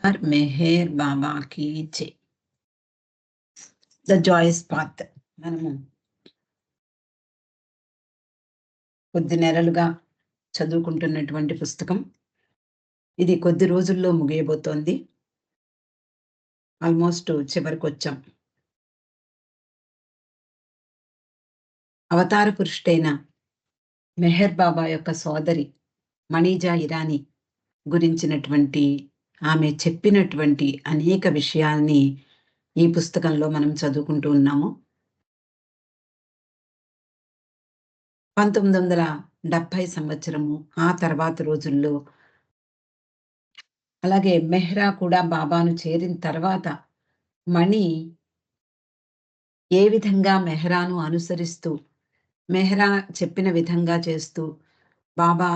हर मेहर बाबा की जय. The Joyce path మనము కొద్ది నెలలుగా చదువుకుంటున్నటువంటి పుస్తకం. ఇది కొద్ది రోజుల్లో ముగియబోతోంది. ఆల్మోస్ట్ చివరికొచ్చాం. అవతార పురుషుడైన మెహర్ బాబా యొక్క సోదరి మనీజా ఇరానీ గురించినటువంటి ఆమె చెప్పినటువంటి అనేక విషయాల్ని ఈ పుస్తకంలో మనం చదువుకుంటూ ఉన్నాము. 1970 సంవత్సరము ఆ తర్వాత రోజుల్లో అలాగే మెహ్రా కూడా బాబాను చేరిన తర్వాత మణి ఏ విధంగా మెహ్రాను అనుసరిస్తూ, మెహ్రా చెప్పిన విధంగా చేస్తూ, బాబా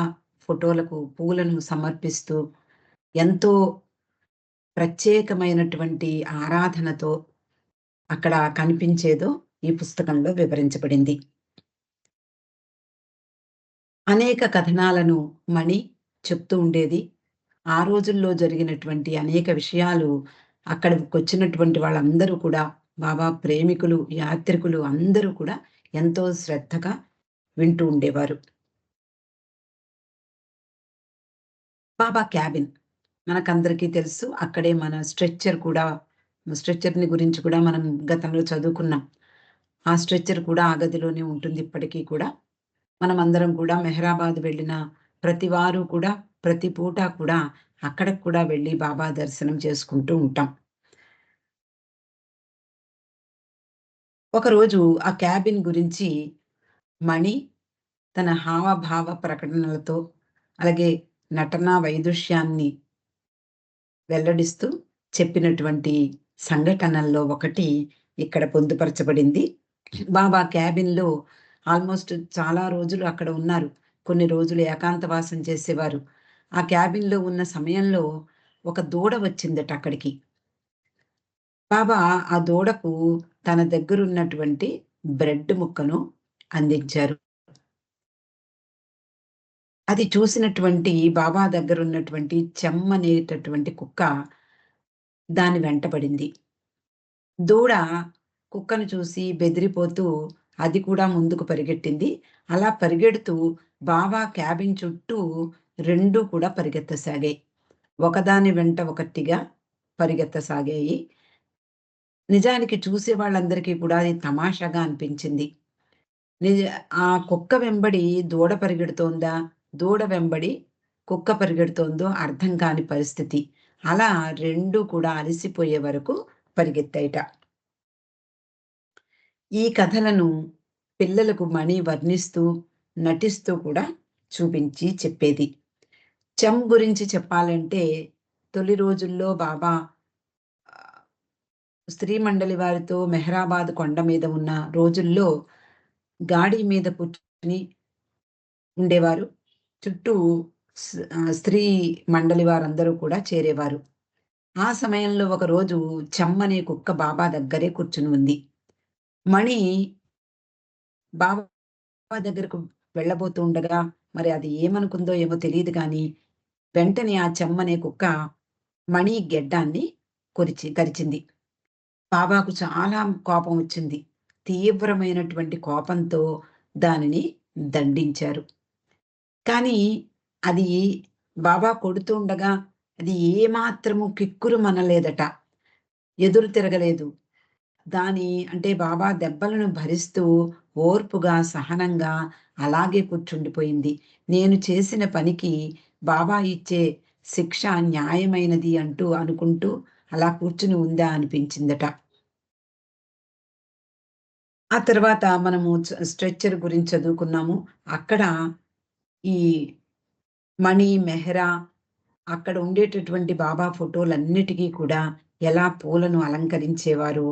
ఫోటోలకు పూలను సమర్పిస్తూ, ఎంతో ప్రత్యేకమైనటువంటి ఆరాధనతో అక్కడ కనిపించేదో ఈ పుస్తకంలో వివరించబడింది. అనేక కథనాలను మణి చెప్తూ ఉండేది. ఆ రోజుల్లో జరిగినటువంటి అనేక విషయాలు అక్కడికొచ్చినటువంటి వాళ్ళందరూ కూడా బాబా ప్రేమికులు, యాత్రికులు అందరూ కూడా ఎంతో శ్రద్ధగా వింటూ ఉండేవారు. బాబా క్యాబిన్ మనకందరికీ తెలుసు. అక్కడే మన స్ట్రెచ్చర్‌ని గురించి కూడా మనం గతంలో చదువుకున్నాం. ఆ స్ట్రెచ్చర్ కూడా ఆ గదిలోనే ఉంటుంది ఇప్పటికీ కూడా. మనమందరం కూడా మెహరాబాద్ వెళ్ళిన ప్రతి వారు కూడా, ప్రతి పూట కూడా అక్కడికి కూడా వెళ్ళి బాబా దర్శనం చేసుకుంటూ ఉంటాం. ఒకరోజు ఆ క్యాబిన్ గురించి మణి తన హావభావ ప్రకటనలతో, అలాగే నటనా వైదుష్యాన్ని వెల్లడిస్తూ చెప్పినటువంటి సంఘటనల్లో ఒకటి ఇక్కడ పొందుపరచబడింది. బాబా క్యాబిన్‌లో ఆల్మోస్ట్ చాలా రోజులు అక్కడ ఉన్నారు. కొన్ని రోజులు ఏకాంతవాసం చేసేవారు. ఆ క్యాబిన్‌లో ఉన్న సమయంలో ఒక దూడ వచ్చిందట అక్కడికి. బాబా ఆ దూడకు తన దగ్గరున్నటువంటి బ్రెడ్ ముక్కను అందించారు. అది చూసినటువంటి బాబా దగ్గరున్నటువంటి చెమ్మనేటటువంటి కుక్క దాని వెంటపడింది. దూడ కుక్కను చూసి బెదిరిపోతూ అది కూడా ముందుకు పరిగెట్టింది. అలా పరిగెడుతూ బాబా క్యాబిన్ చుట్టూ 2 కూడా పరిగెత్తసాగాయి. ఒకదాని వెంట ఒకటిగా పరిగెత్తసాగాయి. నిజానికి చూసే వాళ్ళందరికీ కూడా అది తమాషాగా అనిపించింది. నిజ ఆ కుక్క వెంబడి దూడ పరిగెడుతోందా? దూడ వెంబడి కుక్క పరిగెడుతోందో అర్థం కాని పరిస్థితి. అలా 2 కూడా అలసిపోయే వరకు పరిగెత్తాయిట. ఈ కథలను పిల్లలకు మణి వర్ణిస్తూ, నటిస్తూ కూడా చూపించి చెప్పేది. గురించి చెప్పాలంటే తొలి రోజుల్లో బాబా ఆహ్, స్త్రీ మండలి వారితో మెహరాబాద్ కొండ మీద ఉన్న రోజుల్లో గాడి మీద కూర్చొని ఉండేవారు. చుట్టూ స్త్రీ మండలి వారందరూ కూడా చేరేవారు. ఆ సమయంలో ఒకరోజు చెమ్మనే కుక్క బాబా దగ్గరే కూర్చుని ఉంది. మణి బాబా దగ్గరకు వెళ్ళబోతూ ఉండగా మరి అది ఏమనుకుందో ఏమో తెలీదు గానీ, వెంటనే ఆ చెమ్మనే కుక్క మణి గెడ్డాన్ని కరిచింది. బాబాకు చాలా కోపం వచ్చింది. తీవ్రమైనటువంటి కోపంతో దానిని దండించారు. కానీ అది బాబా కొడుతూ ఉండగా అది ఏమాత్రము కిక్కురుమనలేదట. ఎదురు తిరగలేదు. అంటే బాబా దెబ్బలను భరిస్తూ ఓర్పుగా, సహనంగా అలాగే కూర్చుండిపోయింది. నేను చేసిన పనికి బాబా ఇచ్చే శిక్ష న్యాయమైనది అంటూ అనుకుంటూ అలా కూర్చుని ఉందా అనిపించిందట. ఆ తర్వాత మనము స్ట్రెచ్చర్ గురించి చదువుకున్నాము. అక్కడ ఈ మణి, మెహ్రా అక్కడ ఉండేటటువంటి బాబా ఫోటోలన్నిటికీ కూడా ఎలా పూలను అలంకరించేవారో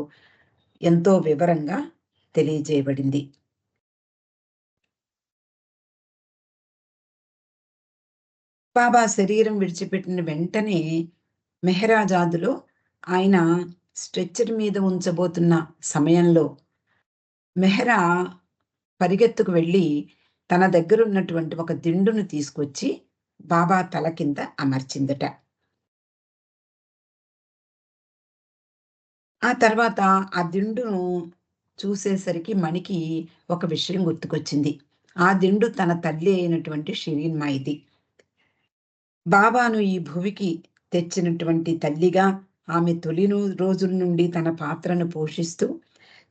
ఎంతో వివరంగా తెలియజేయబడింది. బాబా శరీరం విడిచిపెట్టిన వెంటనే మెహరాజాదులో ఆయన స్ట్రెచ్చర్ మీద ఉంచబోతున్న సమయంలో మెహ్రా పరిగెత్తుకు వెళ్ళి తన దగ్గరున్నటువంటి ఒక దిండును తీసుకొచ్చి బాబా తల కింద అమర్చిందట. ఆ తర్వాత ఆ దిండును చూసేసరికి మణికి ఒక విషయం గుర్తుకొచ్చింది. ఆ దిండు తన తల్లి అయినటువంటి షిరీన్‌మాయిది. బాబాను ఈ భువికి తెచ్చినటువంటి తల్లిగా ఆమె రోజుల నుండి తన పాత్రను పోషిస్తూ,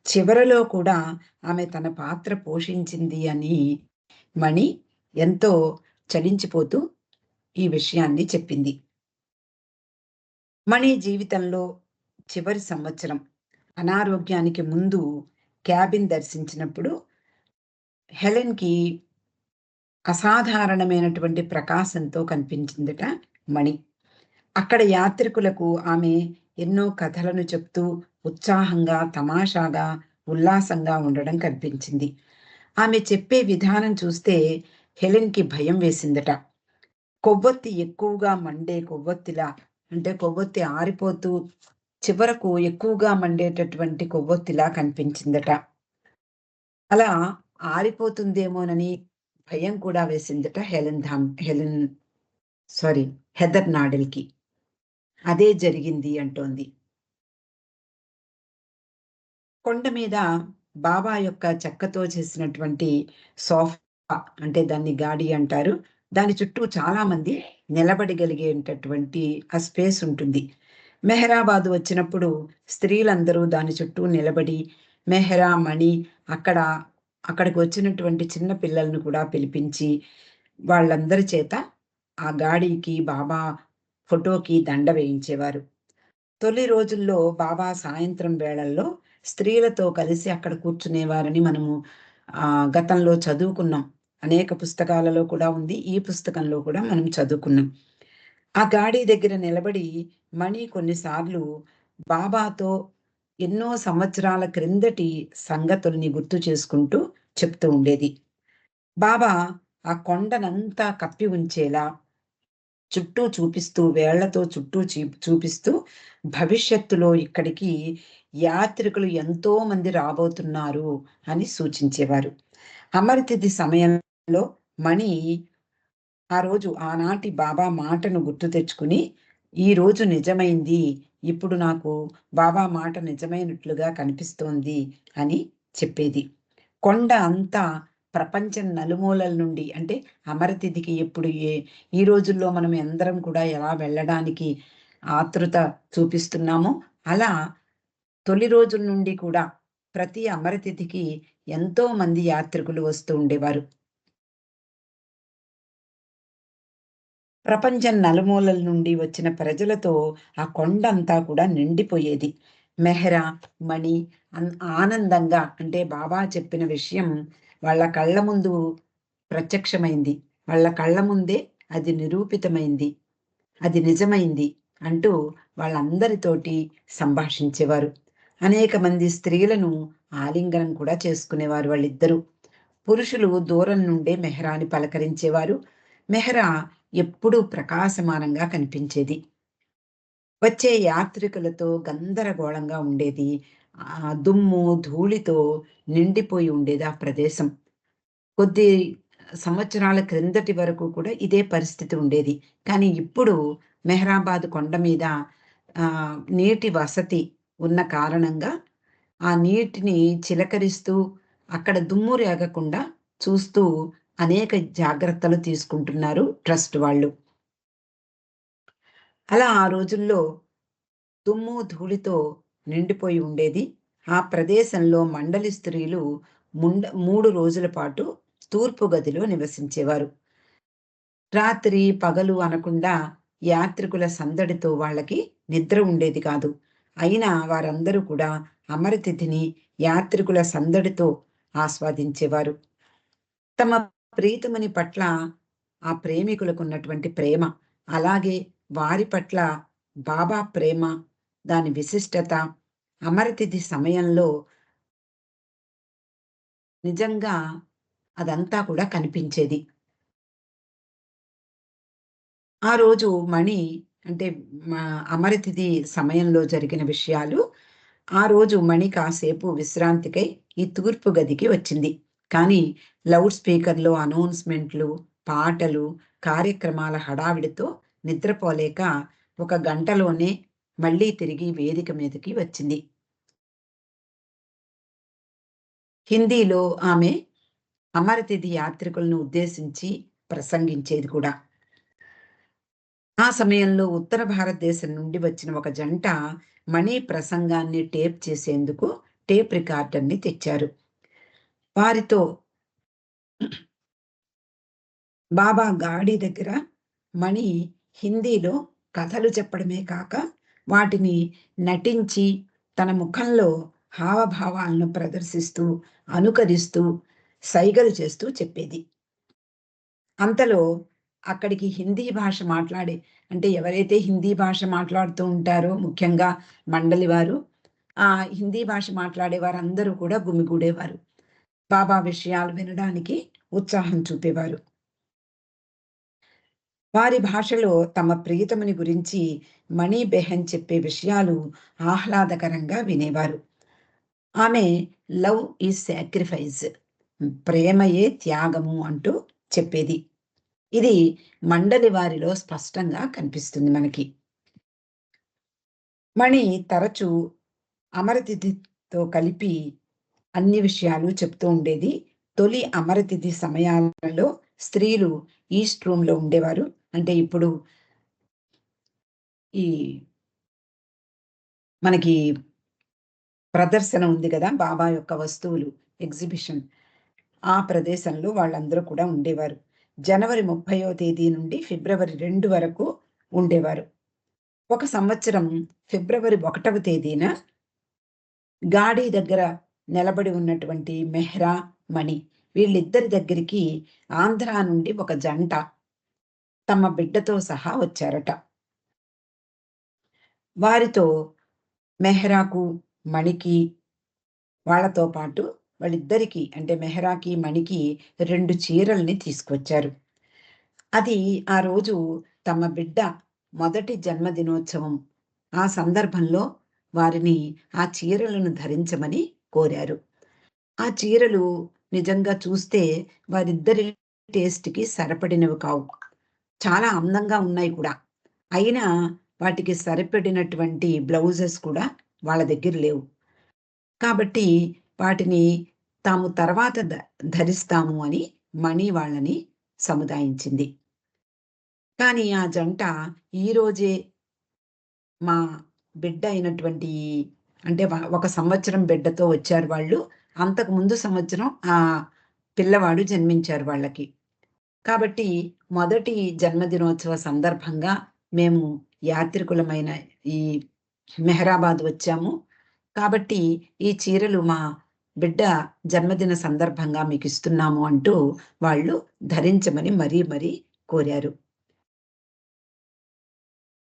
చివరలో కూడా ఆమె తన పాత్ర పోషించింది అని మణి ఎంతో చలించిపోతూ ఈ విషయాన్ని చెప్పింది. మణి జీవితంలో చివరి సంవత్సరం అనారోగ్యానికి ముందు క్యాబిన్ దర్శించినప్పుడు హెలెన్‌కి అసాధారణమైనటువంటి ప్రకాశంతో కనిపించిందట మణి. అక్కడ యాత్రికులకు ఆమె ఎన్నో కథలను చెప్తూ ఉత్సాహంగా, తమాషాగా, ఉల్లాసంగా ఉండడం కనిపించింది. ఆమె చెప్పే విధానం చూస్తే హెలెన్‌కి భయం వేసిందట. కొవ్వొత్తి ఎక్కువగా మండే కొవ్వొత్తిలా అంటే కొవ్వొత్తి ఆరిపోతూ చివరకు ఎక్కువగా మండేటటువంటి కొవ్వొత్తిలా కనిపించిందట. అలా ఆరిపోతుందేమోనని భయం కూడా వేసిందట హెలెన్ సారీ హెదర్ నాడెల్‌కి. అదే జరిగింది అంటోంది. కొండ మీద బాబా యొక్క చెక్కతో చేసినటువంటి సోఫా అంటే దాన్ని గాడి అంటారు. దాని చుట్టూ చాలామంది నిలబడగలిగేటటువంటి ఆ స్పేస్ ఉంటుంది. మెహరాబాద్ వచ్చినప్పుడు స్త్రీలందరూ దాని చుట్టూ నిలబడి మెహరా, మణి అక్కడ అక్కడికి వచ్చినటువంటి చిన్న పిల్లలను కూడా పిలిపించి వాళ్ళందరి చేత ఆ గాడికి బాబా ఫోటోకి దండ వేయించేవారు. తొలి రోజుల్లో బాబా సాయంత్రం వేళల్లో స్త్రీలతో కలిసి అక్కడ కూర్చునేవారని మనము గతంలో చదువుకున్నాం. అనేక పుస్తకాలలో కూడా ఉంది. ఈ పుస్తకంలో కూడా మనం చదువుకున్నాం. ఆ గాడి దగ్గర నిలబడి మణి కొన్నిసార్లు బాబాతో ఎన్నో సంవత్సరాల క్రిందటి సంగతుల్ని గుర్తు చేసుకుంటూ చెప్తూ ఉండేది. బాబా ఆ కొండనంతా కప్పి ఉంచేలా చుట్టూ చూపిస్తూ, వేళ్ళతో చుట్టూ చూపిస్తూ, భవిష్యత్తులో ఇక్కడికి యాత్రికులు ఎంతో మంది రాబోతున్నారు అని సూచించేవారు. అమరతిథి సమయంలో మణి ఆ రోజు ఆనాటి బాబా మాటను గుర్తు తెచ్చుకుని, ఈరోజు నిజమైంది. ఇప్పుడు నాకు బాబా మాట నిజమైనట్లుగా కనిపిస్తోంది అని చెప్పేది. కొండ అంతా ప్రపంచం నలుమూలల నుండి అంటే అమరతిథికి ఎప్పుడు ఈ రోజుల్లో మనం అందరం కూడా ఎలా వెళ్ళడానికి ఆతృత చూపిస్తున్నామో, అలా తొలి రోజుల నుండి కూడా ప్రతి అమరతిథికి ఎంతో మంది యాత్రికులు వస్తూ ఉండేవారు. ప్రపంచం నలుమూలల నుండి వచ్చిన ప్రజలతో ఆ కొండంతా కూడా నిండిపోయేది. మెహరా, మణి ఆనందంగా అంటే బాబా చెప్పిన విషయం వాళ్ళ కళ్ళ ముందు ప్రత్యక్షమైంది. వాళ్ళ కళ్ళ ముందే అది నిరూపితమైంది. అది నిజమైంది అంటూ వాళ్ళందరితోటి సంభాషించేవారు. అనేక మంది స్త్రీలను ఆలింగనం కూడా చేసుకునేవారు వాళ్ళిద్దరూ. పురుషులు దూరం నుండే మెహరాని పలకరించేవారు. మెహరా ఎప్పుడూ ప్రకాశమానంగా కనిపించేది. వచ్చే యాత్రికులతో గందరగోళంగా ఉండేది. దుమ్ము, ధూళితో నిండిపోయి ఉండేది ఆ ప్రదేశం. కొద్ది సంవత్సరాల క్రిందటి వరకు కూడా ఇదే పరిస్థితి ఉండేది. కానీ ఇప్పుడు మెహరాబాద్ కొండ మీద నీటి వసతి ఉన్న కారణంగా ఆ నీటిని చిలకరిస్తూ, అక్కడ దుమ్ము రేగకుండా చూస్తూ అనేక జాగ్రత్తలు తీసుకుంటున్నారు ట్రస్ట్ వాళ్ళు. అలా ఆ రోజుల్లో దుమ్ము, ధూళితో నిండిపోయి ఉండేది. ఆ ప్రదేశంలో మండలి స్త్రీలు 3 రోజుల పాటు తూర్పు గదిలో నివసించేవారు. రాత్రి, పగలు అనకుండా యాత్రికుల సందడితో వాళ్ళకి నిద్ర ఉండేది కాదు. అయినా వారందరూ కూడా అమరతిథిని యాత్రికుల సందడితో ఆస్వాదించేవారు. తమ ప్రీతముని పట్ల ఆ ప్రేమికులకున్నటువంటి ప్రేమ, అలాగే వారి పట్ల బాబా ప్రేమ, దాని విశిష్టత, అమరతిథి సమయంలో నిజంగా అదంతా కూడా కనిపించేది. ఆ రోజు మణి అంటే మా అమరతిథి సమయంలో జరిగిన విషయాలు, ఆ రోజు మణి కాసేపు విశ్రాంతికై ఈ తూర్పు గదికి వచ్చింది. కానీ లౌడ్ స్పీకర్‌లో అనౌన్స్‌మెంట్‌లు, పాటలు, కార్యక్రమాల హడావిడితో నిద్రపోలేక ఒక గంటలోనే మళ్ళీ తిరిగి వేదిక మీదకి వచ్చింది. హిందీలో ఆమె అమరతిథి యాత్రికులను ఉద్దేశించి ప్రసంగించేది కూడా. ఆ సమయంలో ఉత్తర భారతదేశం నుండి వచ్చిన ఒక జంట మణి ప్రసంగాన్ని టేప్ చేసేందుకు టేప్ రికార్డర్‌ని తెచ్చారు. వారితో బాబా గాడి దగ్గర మణి హిందీలో కథలు చెప్పడమే కాక, వాటిని నటించి తన ముఖంలో హావభావాలను ప్రదర్శిస్తూ, అనుకరిస్తూ, సైగలు చేస్తూ చెప్పేది. అంతలో అక్కడికి హిందీ భాష మాట్లాడే అంటే ఎవరైతే హిందీ భాష మాట్లాడుతూ ఉంటారో ముఖ్యంగా మండలి వారు, ఆ హిందీ భాష మాట్లాడే వారందరూ కూడా గుమిగూడేవారు. బాబా విషయాలు వినడానికి ఉత్సాహం చూపేవారు. వారి భాషలో తమ ప్రియతముని గురించి మణి బెహన్ చెప్పే విషయాలు ఆహ్లాదకరంగా వినేవారు. ఆమె లవ్ ఈజ్ సాక్రిఫైస్, ప్రేమయే త్యాగము అంటూ చెప్పేది. ఇది మండలి వారిలో స్పష్టంగా కనిపిస్తుంది మనకి. మణి తరచూ అమరతిథితో కలిపి అన్ని విషయాలు చెప్తూ ఉండేది. తొలి అమరతిథి సమయాలలో స్త్రీలు ఈస్ట్ రూమ్‌లో ఉండేవారు. అంటే ఇప్పుడు ఈ మనకి ప్రదర్శన ఉంది గదా! బాబా యొక్క వస్తువులు ఎగ్జిబిషన్. ఆ ప్రదేశంలో వాళ్ళందరూ కూడా ఉండేవారు. జనవరి 30వ తేదీ నుండి ఫిబ్రవరి 2 వరకు ఉండేవారు. ఒక సంవత్సరం ఫిబ్రవరి 1వ తేదీన గాడి దగ్గర నిలబడి ఉన్నటువంటి మెహ్రా, మణి వీళ్ళిద్దరి దగ్గరికి ఆంధ్ర నుండి ఒక జంట తమ బిడ్డతో సహా వచ్చారట. వారితో మెహ్రాకు, మణికి వాళ్ళతో పాటు వాళ్ళిద్దరికీ అంటే మెహ్రాకి, మణికి 2 చీరల్ని తీసుకొచ్చారు. అది ఆ రోజు తమ బిడ్డ మొదటి జన్మదినోత్సవం. ఆ సందర్భంలో వారిని ఆ చీరలను ధరించమని కోరారు. ఆ చీరలు నిజంగా చూస్తే వారిద్దరి టేస్ట్‌కి సరిపడినవి కావు. చాలా అందంగా ఉన్నాయి కూడా. అయినా వాటికి సరిపడినటువంటి బ్లౌజెస్ కూడా వాళ్ళ దగ్గర లేవు. కాబట్టి వాటిని తాము తర్వాత ధరిస్తాము అని మణి వాళ్ళని సముదాయించింది. కానీ ఆ జంట ఈరోజే మా బిడ్డ అయినటువంటి అంటే ఒక సంవత్సరం బిడ్డతో వచ్చారు వాళ్ళు. అంతకు ముందు సంవత్సరం ఆ పిల్లవాడు జన్మించారు వాళ్ళకి. కాబట్టి మొదటి జన్మదినోత్సవ సందర్భంగా మేము యాత్రికులమైన ఈ మెహరాబాద్ వచ్చాము. కాబట్టి ఈ చీరలు మా బిడ్డ జన్మదిన సందర్భంగా మీకిస్తున్నాము అంటూ వాళ్ళు ధరించమని మరీ మరీ కోరారు.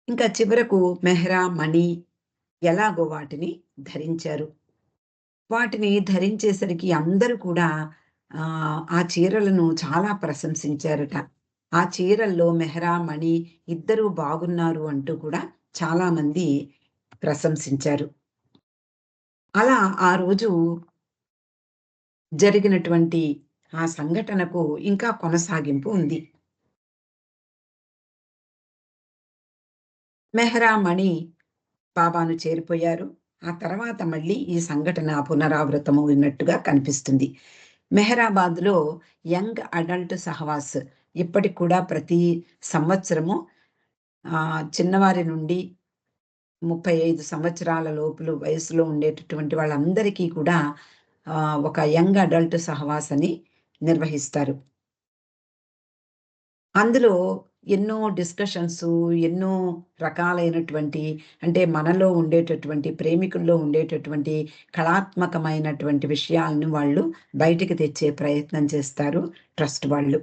ఇంకా చివరకు మెహ్రా, మణి ఎలాగో వాటిని ధరించారు. వాటిని ధరించేసరికి అందరూ కూడా ఆ చీరలను చాలా ప్రశంసించారట. ఆ చీరల్లో మెహ్రా, మణి ఇద్దరూ బాగున్నారు అంటూ కూడా చాలామంది ప్రశంసించారు. అలా ఆ రోజు జరిగినటువంటి ఆ సంఘటనకు ఇంకా కొనసాగింపు ఉంది. మెహ్రా, మణి బాబాను చేరిపోయారు. ఆ తర్వాత మళ్ళీ ఈ సంఘటన పునరావృతమవుతున్నట్టుగా కనిపిస్తుంది. మెహరాబాద్‌లో యంగ్ అడల్ట్ సహవాస్ ఇప్పటికి కూడా ప్రతి సంవత్సరము చిన్నవారి నుండి 35 సంవత్సరాల లోపులు వయసులో ఉండేటటువంటి వాళ్ళందరికీ కూడా ఒక యంగ్ అడల్ట్ సహవాస్ అని నిర్వహిస్తారు. అందులో ఎన్నో డిస్కషన్సు, ఎన్నో రకాలైనటువంటి అంటే మనలో ఉండేటటువంటి ప్రేమికుల్లో ఉండేటటువంటి కళాత్మకమైనటువంటి విషయాలను వాళ్ళు బయటికి తెచ్చే ప్రయత్నం చేస్తారు ట్రస్ట్ వాళ్ళు.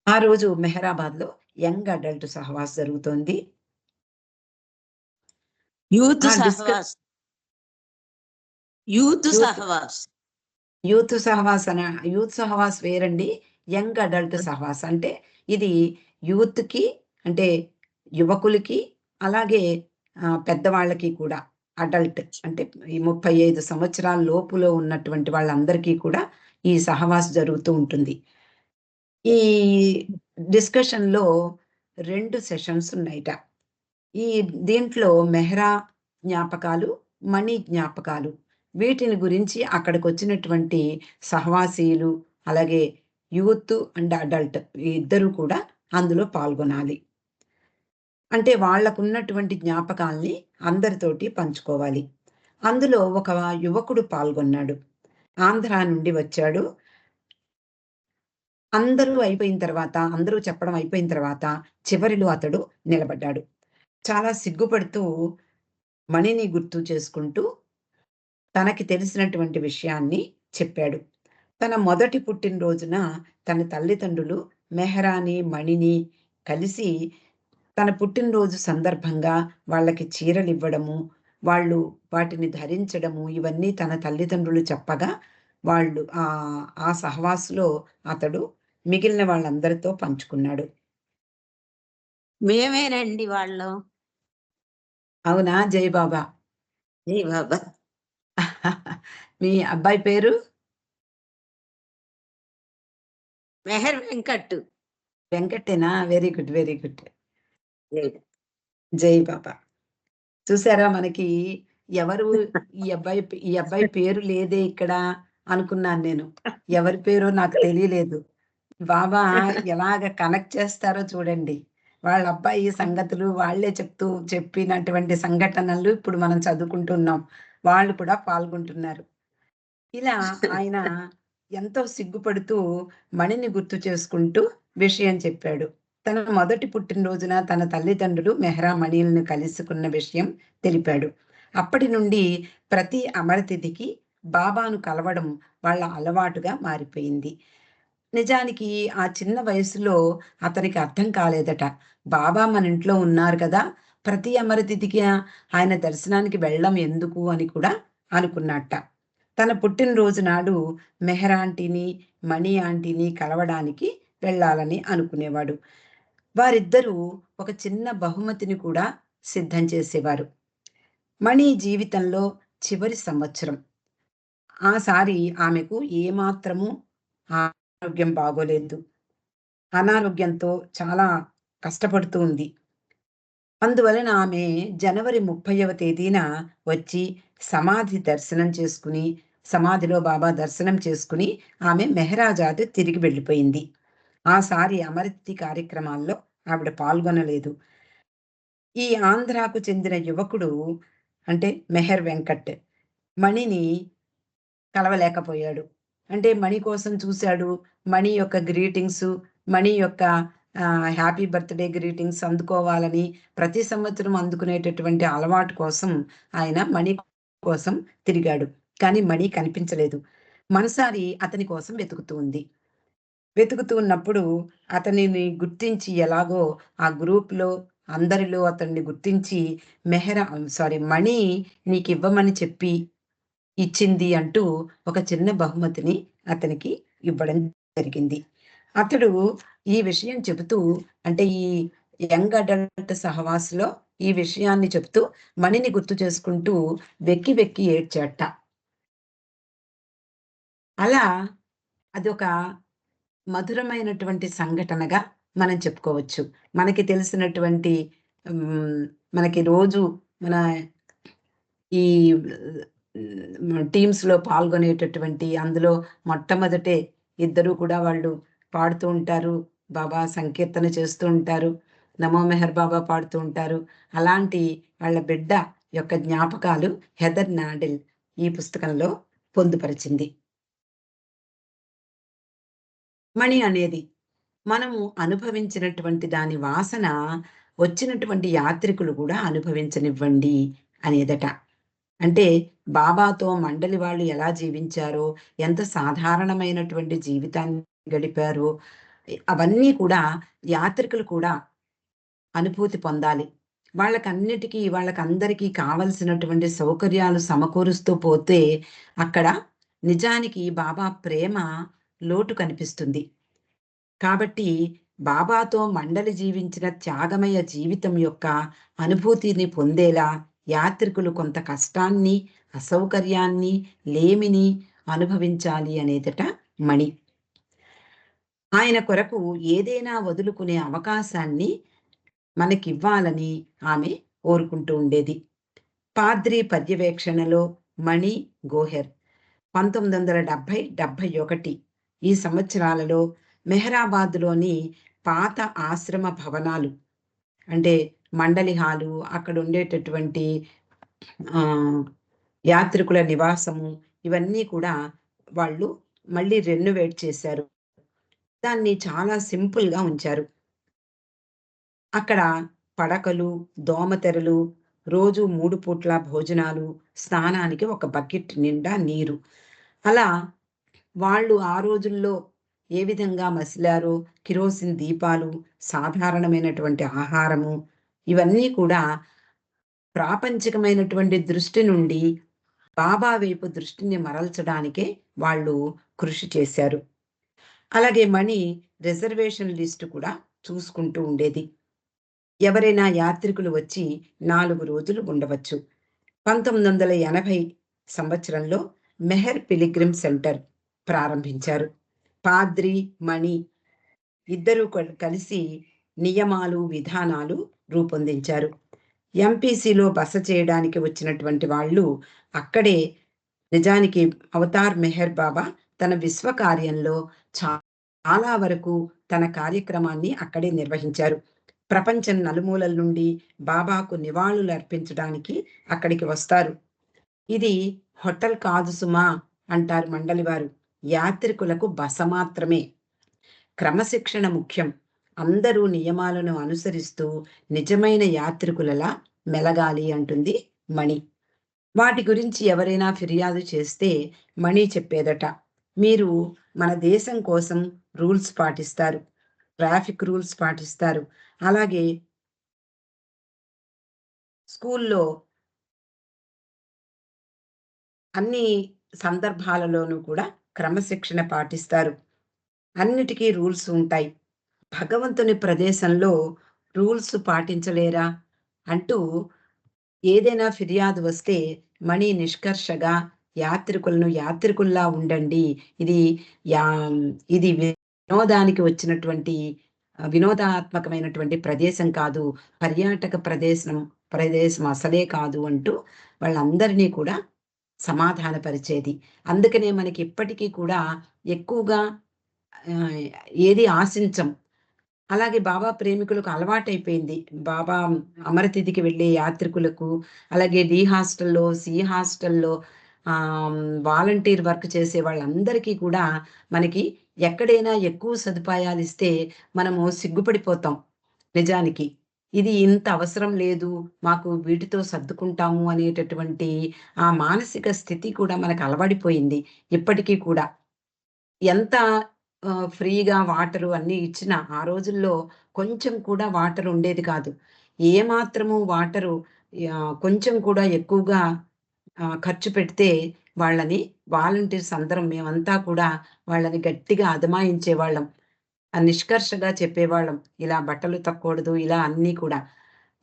ఆ రోజు మెహరాబాద్‌లో యంగ్ అడల్ట్ సహవాస్ జరుగుతోంది. యూత్ ఆ Sahavas. Youth youth Sahavas. Youth Sahavas youth Sahavas వేరండి. యంగ్ అడల్ట్ సహవాస్ అంటే ఇది యూత్‌కి అంటే యువకులకి అలాగే పెద్దవాళ్ళకి కూడా అడల్ట్ అంటే ఈ 35 సంవత్సరాల లోపులో ఉన్నటువంటి వాళ్ళందరికీ కూడా ఈ సహవాస్ జరుగుతూ ఉంటుంది. ఈ డిస్కషన్‌లో 2 సెషన్స్ ఉన్నాయిట. ఈ దీంట్లో మెహ్రా జ్ఞాపకాలు, మణి జ్ఞాపకాలు వీటిని గురించి అక్కడికొచ్చినటువంటి సహవాసీలు, అలాగే యూత్ అండ్ అడల్ట్ ఈ ఇద్దరూ కూడా అందులో పాల్గొనాలి. అంటే వాళ్ళకున్నటువంటి జ్ఞాపకాల్ని అందరితోటి పంచుకోవాలి. అందులో ఒక యువకుడు పాల్గొన్నాడు. ఆంధ్ర నుండి వచ్చాడు. అందరూ చెప్పడం అయిపోయిన తర్వాత చివరిలో అతడు నిలబడ్డాడు. చాలా సిగ్గుపడుతూ మణిని గుర్తు చేసుకుంటూ తనకి తెలిసినటువంటి విషయాన్ని చెప్పాడు. తన మొదటి పుట్టినరోజున తన తల్లిదండ్రులు మెహరాని, మణిని కలిసి తన పుట్టినరోజు సందర్భంగా వాళ్ళకి చీరలివ్వడము, వాళ్ళు వాటిని ధరించడము, ఇవన్నీ తన తల్లిదండ్రులు చెప్పగా ఆ సహవాసులో అతడు మిగిలిన వాళ్ళందరితో పంచుకున్నాడు. మేమేనండి వాళ్ళం. అవునా? జై బాబా! జై బాబా! మీ అబ్బాయి పేరు? మెహర్ వెంకట్. వెంకటేనా? Very good. Very good. జై జై బాబా! చూసారా మనకి ఎవరు ఈ అబ్బాయి పేరు లేదే ఇక్కడ అనుకున్నాను నేను. ఎవరి పేరో నాకు తెలియలేదు. బాబా ఎలాగ కనెక్ట్ చేస్తారో చూడండి. వాళ్ళ అబ్బాయి సంగతులు వాళ్ళే చెప్పినటువంటి సంఘటనలు ఇప్పుడు మనం చదువుకుంటున్నాం. వాళ్ళు కూడా పాల్గొంటున్నారు. ఇలా ఆయన ఎంతో సిగ్గుపడుతూ మణిని గుర్తు చేసుకుంటూ విషయం చెప్పాడు. తన మొదటి పుట్టినరోజున తన తల్లిదండ్రులు మెహ్రా మణిలను కలుసుకున్న విషయం తెలిపాడు. అప్పటి నుండి ప్రతి అమర తిథికి బాబాను కలవడం వాళ్ళ అలవాటుగా మారిపోయింది. నిజానికి ఆ చిన్న వయసులో అతనికి అర్థం కాలేదట. బాబా మన ఇంట్లో ఉన్నారు కదా! ప్రతి అమర తిథికి ఆయన దర్శనానికి వెళ్ళడం ఎందుకు అని కూడా అనుకున్నట్ట. తన పుట్టినరోజు నాడు మెహర్ ఆంటీని, మణి ఆంటీని కలవడానికి వెళ్ళాలని అనుకునేవాడు. వారిద్దరూ ఒక చిన్న బహుమతిని కూడా సిద్ధం చేసేవారు. మణి జీవితంలో చివరి సంవత్సరం. ఆసారి ఆమెకు ఏమాత్రము ఆరోగ్యం బాగోలేదు. అనారోగ్యంతో చాలా కష్టపడుతూ ఉంది. అందువలన ఆమె జనవరి 30వ తేదీన వచ్చి సమాధిలో బాబా దర్శనం చేసుకుని ఆమె మెహరాజాద్ తిరిగి వెళ్ళిపోయింది. ఆసారి అమరతిథి కార్యక్రమాల్లో ఆవిడ పాల్గొనలేదు. ఈ ఆంధ్రాకు చెందిన యువకుడు అంటే మెహర్ వెంకట్ మణిని కలవలేకపోయాడు. అంటే మణి కోసం చూసాడు. మణి యొక్క గ్రీటింగ్సు, మణి యొక్క హ్యాపీ బర్త్‌డే గ్రీటింగ్స్ అందుకోవాలని ప్రతి సంవత్సరం అందుకునేటటువంటి అలవాటు కోసం ఆయన మణి కోసం తిరిగాడు. కానీ మణి కనిపించలేదు. మనసారి అతని కోసం వెతుకుతూ ఉంది. వెతుకుతూ ఉన్నప్పుడు అతనిని గుర్తించి ఎలాగో ఆ గ్రూప్‌లో అందరిలో అతన్ని గుర్తించి మణి నీకివ్వమని చెప్పి ఇచ్చింది అంటూ ఒక చిన్న బహుమతిని అతనికి ఇవ్వడం జరిగింది. అతడు ఈ విషయం చెబుతూ అంటే ఈ యంగ్ అడల్ట్ సహవాస్‌లో ఈ విషయాన్ని చెప్తూ మణిని గుర్తు చేసుకుంటూ వెక్కి వెక్కి ఏడ్చాడట. అలా అదొక మధురమైనటువంటి సంఘటనగా మనం చెప్పుకోవచ్చు. మనకి తెలిసినటువంటి హ్మ్, మనకి రోజు మన ఈ టీమ్స్‌లో పాల్గొనేటటువంటి అందులో మొట్టమొదటే ఇద్దరు కూడా వాళ్ళు పాడుతూ ఉంటారు. బాబా సంకీర్తన చేస్తూ ఉంటారు. నమో మెహర్ బాబా పాడుతూ ఉంటారు. అలాంటి వాళ్ళ బిడ్డ యొక్క జ్ఞాపకాలు హెదర్ నాడెల్ ఈ పుస్తకంలో పొందుపరిచింది. మణి అనేది మనము అనుభవించినటువంటి దాని వాసన వచ్చినటువంటి యాత్రికులు కూడా అనుభవించనివ్వండి అనేదట. అంటే బాబాతో మండలి వాళ్ళు ఎలా జీవించారో, ఎంత సాధారణమైనటువంటి జీవితాన్ని గడిపారో, అవన్నీ కూడా యాత్రికులు కూడా అనుభూతి పొందాలి. వాళ్ళకందరికీ కావలసినటువంటి సౌకర్యాలు సమకూరుస్తూ పోతే, అక్కడ నిజానికి బాబా ప్రేమ లోటు కనిపిస్తుంది. కాబట్టి బాబాతో మండలి జీవించిన త్యాగమయ జీవితం యొక్క అనుభూతిని పొందేలా యాత్రికులు కొంత కష్టాన్ని, అసౌకర్యాన్ని, లేమిని అనుభవించాలి అనేదట మణి. ఆయన కొరకు ఏదైనా వదులుకునే అవకాశాన్ని మనకివ్వాలని ఆమె కోరుకుంటూ ఉండేది. పాద్రి పర్యవేక్షణలో మణి గోహెర్. 1970, 71 ఈ సంవత్సరాలలో మెహరాబాద్‌లోని పాత ఆశ్రమ భవనాలు అంటే మండలి హాలు, అక్కడ ఉండేటటువంటి ఆహ్, యాత్రికుల నివాసము ఇవన్నీ కూడా వాళ్ళు మళ్ళీ రెనోవేట్ చేశారు. దాన్ని చాలా సింపుల్‌గా ఉంచారు. అక్కడ పడకలు, దోమతెరలు, రోజు 3 పూట్ల భోజనాలు, స్నానానికి ఒక బకెట్ నిండా నీరు. అలా వాళ్ళు ఆ రోజుల్లో ఏ విధంగా మసిలారో కిరోసిన్ దీపాలు, సాధారణమైనటువంటి ఆహారము ఇవన్నీ కూడా ప్రాపంచికమైనటువంటి దృష్టి నుండి బాబా వైపు దృష్టిని మరల్చడానికే వాళ్ళు కృషి చేశారు. అలాగే మణి రిజర్వేషన్ లిస్ట్ కూడా చూసుకుంటూ ఉండేది. ఎవరైనా యాత్రికులు వచ్చి 4 రోజులు ఉండవచ్చు. 1980 సంవత్సరంలో మెహర్ పిలిగ్రిమ్ సెంటర్ ప్రారంభించారు. పాద్రి, మణి ఇద్దరూ కలిసి నియమాలు, విధానాలు రూపొందించారు. ఎంపీసీలో బస చేయడానికి వచ్చినటువంటి వాళ్ళు అక్కడే నిజానికి అవతార్ మెహర్ బాబా తన విశ్వ కార్యంలో చాలా వరకు తన కార్యక్రమాన్ని అక్కడే నిర్వహించారు. ప్రపంచం నలుమూలల నుండి బాబాకు నివాళులు అర్పించడానికి అక్కడికి వస్తారు. ఇది హోటల్ కాదు సుమా అంటారు మండలి వారు. యాత్రికులకు బస మాత్రమే. క్రమశిక్షణ ముఖ్యం. అందరూ నియమాలను అనుసరిస్తూ నిజమైన యాత్రికులలా మెలగాలి అంటుంది మణి. వాటి గురించి ఎవరైనా ఫిర్యాదు చేస్తే మణి చెప్పేదట. మీరు మన దేశం కోసం రూల్స్ పాటిస్తారు. ట్రాఫిక్ రూల్స్ పాటిస్తారు. అలాగే స్కూల్లో అన్ని సందర్భాలలోనూ కూడా క్రమశిక్షణ పాటిస్తారు. అన్నిటికీ రూల్స్ ఉంటాయి. భగవంతుని ప్రదేశంలో రూల్స్ పాటించలేరా? అంటూ ఏదైనా ఫిర్యాదు వస్తే మణి నిష్కర్షగా యాత్రికులను యాత్రికుల్లా ఉండండి. ఇది యా ఇది వినోదానికి వచ్చినటువంటి వినోదాత్మకమైనటువంటి ప్రదేశం కాదు. పర్యాటక ప్రదేశం అసలే కాదు అంటూ వాళ్ళందరినీ కూడా సమాధానపరిచేది. అందుకనే మనకి ఇప్పటికీ కూడా ఎక్కువగా ఆహ్, ఏది ఆశించం. అలాగే బాబా ప్రేమికులకు అలవాటైపోయింది. బాబా అమరతిథికి వెళ్ళే యాత్రికులకు, అలాగే డి హాస్టల్‌లో, సి హాస్టల్‌లో వాలంటీర్ వర్క్ చేసే వాళ్ళందరికీ కూడా మనకి ఎక్కడైనా ఎక్కువ సదుపాయాలిస్తే మనము సిగ్గుపడిపోతాం నిజానికి. ఇది ఇంత అవసరం లేదు, మాకు వీటితో సర్దుకుంటాము అనేటటువంటి ఆ మానసిక స్థితి కూడా మనకు అలవడిపోయింది ఇప్పటికీ కూడా. ఎంత ఫ్రీగా వాటరు అన్నీ ఇచ్చినా, ఆ రోజుల్లో కొంచెం కూడా వాటర్ ఉండేది కాదు. ఏమాత్రము వాటరు కొంచెం కూడా ఎక్కువగా ఖర్చు పెడితే వాళ్ళని వాలంటీర్స్ అందరం మేమంతా కూడా వాళ్ళని గట్టిగా అదమాయించేవాళ్ళం. నిష్కర్షగా చెప్పేవాళ్ళం. ఇలా బట్టలు ఉతకకూడదు, ఇలా అన్నీ కూడా.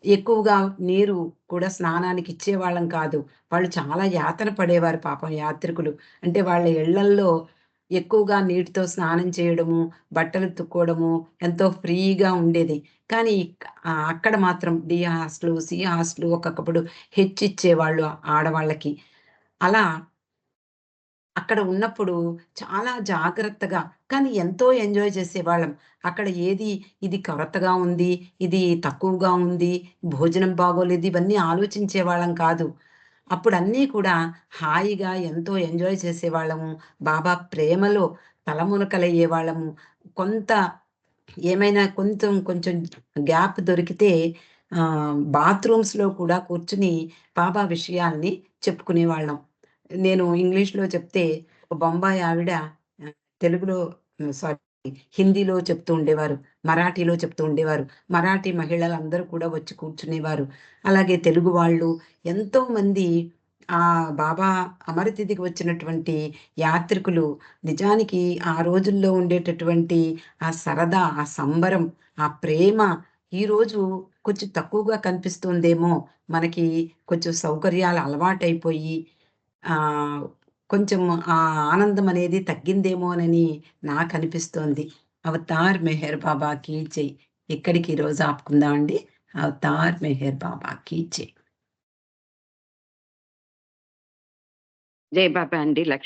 ఎక్కువగా నీరు కూడా స్నానానికి ఇచ్చేవాళ్ళం కాదు. వాళ్ళు చాలా యాతన పడేవారు పాపం యాత్రికులు. అంటే వాళ్ళ ఇళ్ళల్లో ఎక్కువగా నీటితో స్నానం చేయడము, బట్టలు ఉతుక్కోవడము ఎంతో ఫ్రీగా ఉండేది. కానీ అక్కడ మాత్రం డి హాస్టలు, సి హాస్టలు ఒక్కొక్కప్పుడు హెచ్చిచ్చేవాళ్ళు ఆడవాళ్ళకి. అలా అక్కడ ఉన్నప్పుడు చాలా జాగ్రత్తగా కానీ ఎంతో ఎంజాయ్ చేసేవాళ్ళం. అక్కడ ఏది ఇది కొరతగా ఉంది, ఇది తక్కువగా ఉంది, భోజనం బాగోలేదు ఇవన్నీ ఆలోచించేవాళ్ళం కాదు. అప్పుడన్నీ కూడా హాయిగా ఎంతో ఎంజాయ్ చేసేవాళ్ళము. బాబా ప్రేమలో తలమునకలయ్యేవాళ్ళము. కొంత ఏమైనా కొంచెం కొంచెం గ్యాప్ దొరికితే బాత్రూమ్స్‌లో కూడా కూర్చొని బాబా విషయాల్ని చెప్పుకునేవాళ్ళం. నేను ఇంగ్లీష్‌లో చెప్తే ఒక బొంబాయి ఆవిడ తెలుగులో సారీ హిందీలో చెప్తూ ఉండేవారు. మరాఠీలో చెప్తూ ఉండేవారు. మరాఠీ మహిళలందరూ కూడా వచ్చి కూర్చునేవారు. అలాగే తెలుగు వాళ్ళు ఎంతోమంది బాబా అమరతిథికి వచ్చినటువంటి యాత్రికులు నిజానికి ఆ రోజుల్లో ఉండేటటువంటి ఆ సరదా, ఆ సంబరం, ఆ ప్రేమ ఈరోజు కొంచెం తక్కువగా కనిపిస్తుందేమో! మనకి కొంచెం సౌకర్యాలు అలవాటైపోయి ఆహ్, కొంచెం ఆ ఆనందం అనేది తగ్గిందేమోనని నాకనిపిస్తోంది. 'అవతార్ మెహర్ బాబా కీ జై' ఇక్కడికి ఈరోజు ఆపుకుందామండి. 'అవతార్ మెహర్ బాబా కీ జై'. జై బాబా అండి. లక్ష్మి.